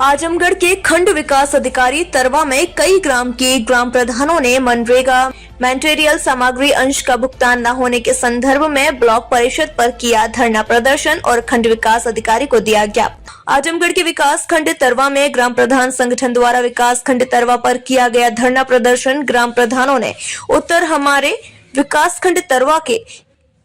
आजमगढ़ के खंड विकास अधिकारी तरवा में कई ग्राम के ग्राम प्रधानों ने मनरेगा मैटेरियल सामग्री अंश का भुगतान न होने के संदर्भ में ब्लॉक परिषद पर किया धरना प्रदर्शन और खंड विकास अधिकारी को दिया ज्ञापन। आजमगढ़ के विकास खंड तरवा में ग्राम प्रधान संगठन द्वारा विकास खंड तरवा पर किया गया धरना प्रदर्शन। ग्राम प्रधानों ने उत्तर हमारे विकास खंड तरवा के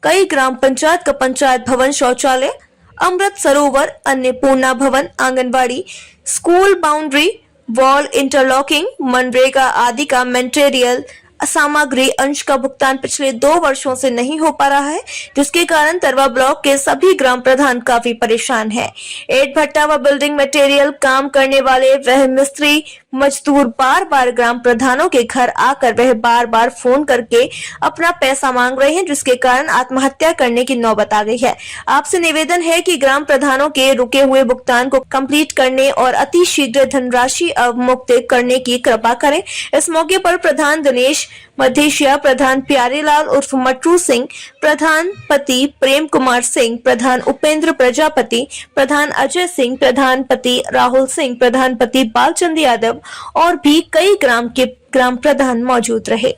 कई ग्राम पंचायत का पंचायत भवन, शौचालय, अमृत सरोवर, अन्नपूर्णा भवन, anganwadi, school boundary wall, interlocking, MNREGA आदि का मटेरियल सामग्री अंश का भुगतान पिछले 2 वर्षों से नहीं हो पा रहा है, जिसके कारण तरवा ब्लॉक के सभी ग्राम प्रधान काफी परेशान हैं। ईंट भट्टा व बिल्डिंग मटेरियल काम करने वाले वह मिस्त्री मजदूर बार बार ग्राम प्रधानों के घर आकर वह बार बार फोन करके अपना पैसा मांग रहे हैं, जिसके कारण आत्महत्या करने की नौबत आ गई है। आपसे निवेदन है कि ग्राम प्रधानों के रुके हुए भुगतान को कंप्लीट करने और अति शीघ्र धनराशि अवमुक्त करने की कृपा करें। इस मौके पर प्रधान दिनेश मधेशिया, प्रधान प्यारेलाल उर्फ मटरू सिंह, प्रधान पति प्रेम कुमार सिंह, प्रधान उपेंद्र प्रजापति, प्रधान अजय सिंह, प्रधान पति राहुल सिंह, प्रधान पति बालचंद यादव और भी कई ग्राम के ग्राम प्रधान मौजूद रहे।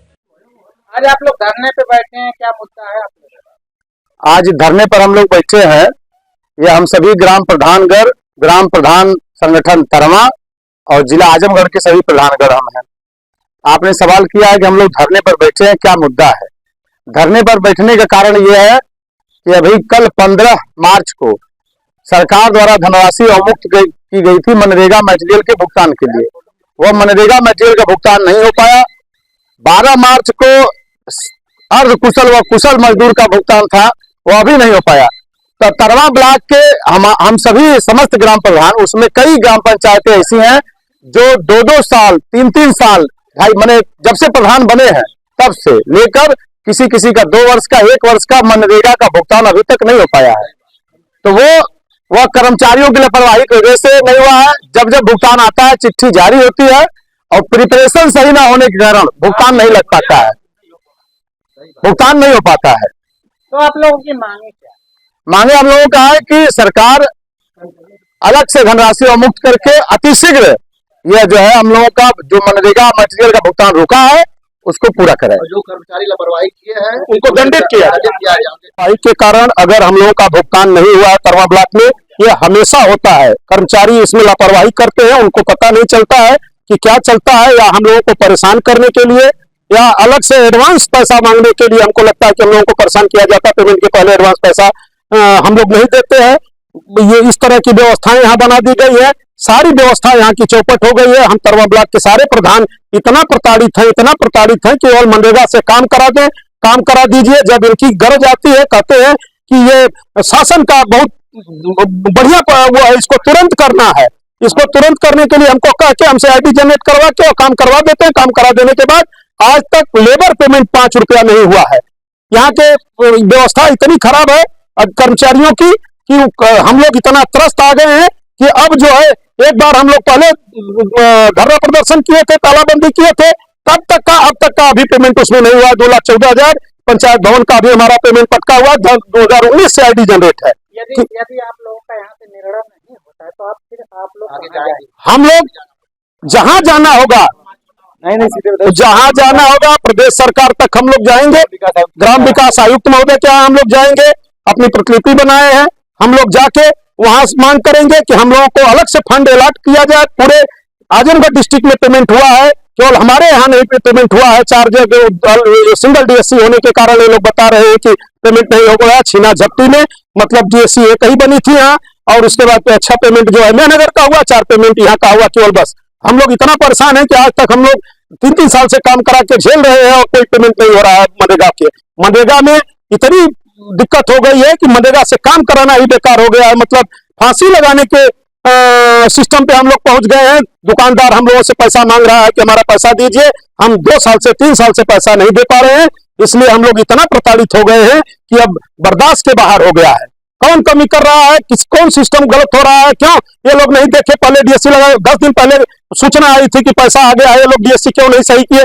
आज आप लोग धरने पे बैठे हैं, क्या मुद्दा है आप लोग? आज धरने पर हम लोग बैठे हैं। ये हम सभी ग्राम प्रधान संगठन तरवा और जिला आजमगढ़ के सभी प्रधानगढ़ हम हैं। आपने सवाल किया है कि हम लोग धरने पर बैठे हैं, क्या मुद्दा है। धरने पर बैठने का कारण यह है कि अभी कल 15 मार्च को सरकार द्वारा धनराशि अवमुक्त की गई थी मनरेगा मटेरियल के भुगतान के लिए। वह मनरेगा मटेरियल का भुगतान नहीं हो पाया। 12 मार्च को अर्ध कुशल व कुशल मजदूर का भुगतान था, वह भी नहीं हो पाया। तो तरवा ब्लॉक के हम सभी समस्त ग्राम प्रधान, उसमें कई ग्राम पंचायतें ऐसी हैं जो 2-2 साल 3-3 साल भाई मैंने जब से प्रधान बने हैं तब से लेकर किसी का 2 वर्ष का 1 वर्ष का मनरेगा का भुगतान अभी तक नहीं हो पाया है। तो वह कर्मचारियों की लापरवाही की वजह से नहीं हुआ है। जब भुगतान आता है चिट्ठी जारी होती है और प्रिपरेशन सही ना होने के कारण भुगतान नहीं लग पाता है, भुगतान नहीं हो पाता है। तो आप लोगों की मांगे क्या? मांगे हम लोगों का है कि सरकार अलग से धनराशि अवमुक्त करके अतिशीघ्र यह जो है हम लोगों का जो मनरेगा मटेरियल का भुगतान रुका है उसको पूरा करें। जो कर्मचारी लापरवाही किए हैं उनको दंडित किया जाए। के कारण अगर हम लोगों का भुगतान नहीं हुआ है तरवा ब्लॉक में, यह हमेशा होता है। कर्मचारी इसमें लापरवाही करते हैं, उनको पता नहीं चलता है कि क्या चलता है, या हम लोगों को परेशान करने के लिए या अलग से एडवांस पैसा मांगने के लिए हमको लगता है कि हम लोगों को परेशान किया जाता है। पेमेंट के पहले एडवांस पैसा हम लोग नहीं देते हैं। ये इस तरह की व्यवस्थाएं यहाँ बना दी गई है। सारी व्यवस्था यहाँ की चौपट हो गई है। हम तरवा ब्लॉक के सारे प्रधान इतना प्रताड़ित है कि और मनरेगा से काम करा दें, काम करा दीजिए। जब इनकी गरज आती है कहते हैं कि ये शासन का बहुत बढ़िया वो है, इसको तुरंत करना है। इसको तुरंत करने के लिए हमको कह के हमसे आईडी जनरेट करवा के और काम करवा देते हैं। काम करा देने के बाद आज तक लेबर पेमेंट 5 रुपया नहीं हुआ है। यहाँ के व्यवस्था इतनी खराब है कर्मचारियों की कि हम लोग इतना त्रस्त आ गए हैं कि अब जो है एक बार हम लोग पहले धरना प्रदर्शन किए थे, तालाबंदी किए थे, तब तक का अब तक का अभी पेमेंट उसमें नहीं हुआ। 2,14,000 पंचायत भवन का भी हमारा पेमेंट पटका हुआ 2019 से आईडी जनरेट है। यदि आप लोगों का यहाँ से निर्णय नहीं होता है तो आप लोग आगे जाएंगे? हम लोग जहां जाना होगा, जहां जाना होगा प्रदेश सरकार तक हम लोग जाएंगे। ग्राम विकास आयुक्त महोदय के यहाँ हम लोग जाएंगे, अपनी प्रतिलिपि बनाए हैं। हम लोग जाके वहां मांग करेंगे कि हम लोगों को अलग से फंड अलॉट किया जाए। पूरे आजमगढ़ डिस्ट्रिक्ट में पेमेंट हुआ है, केवल हमारे यहाँ नहीं पेमेंट हुआ है। 4 जगह सिंगल डीएससी होने के कारण ये लोग बता रहे हैं कि पेमेंट नहीं हो गया। छीना झपटी में मतलब डीएससी एक ही बनी थी यहाँ, और उसके बाद अच्छा पेमेंट जो है नगर का हुआ, 4 पेमेंट यहाँ का हुआ केवल। बस हम लोग इतना परेशान है कि आज तक हम लोग 3-3 साल से काम करा के झेल रहे हैं और कोई पेमेंट नहीं हो रहा है मनरेगा के। मनरेगा में इतनी दिक्कत हो गई है कि मनरेगा से काम कराना ही बेकार हो गया है। मतलब फांसी लगाने के सिस्टम पे हम लोग पहुंच गए हैं। दुकानदार हम लोगों से पैसा मांग रहा है कि हमारा पैसा दीजिए। हम 2 साल से 3 साल से पैसा नहीं दे पा रहे हैं, इसलिए हम लोग इतना प्रताड़ित हो गए हैं कि अब बर्दाश्त के बाहर हो गया है। कौन कमी कर रहा है, कौन सिस्टम गलत हो रहा है, क्यों ये लोग नहीं देखे? पहले डीएससी लगा, 10 दिन पहले सूचना आई थी कि पैसा आ गया है, ये लोग डीएससी क्यों नहीं सही किए?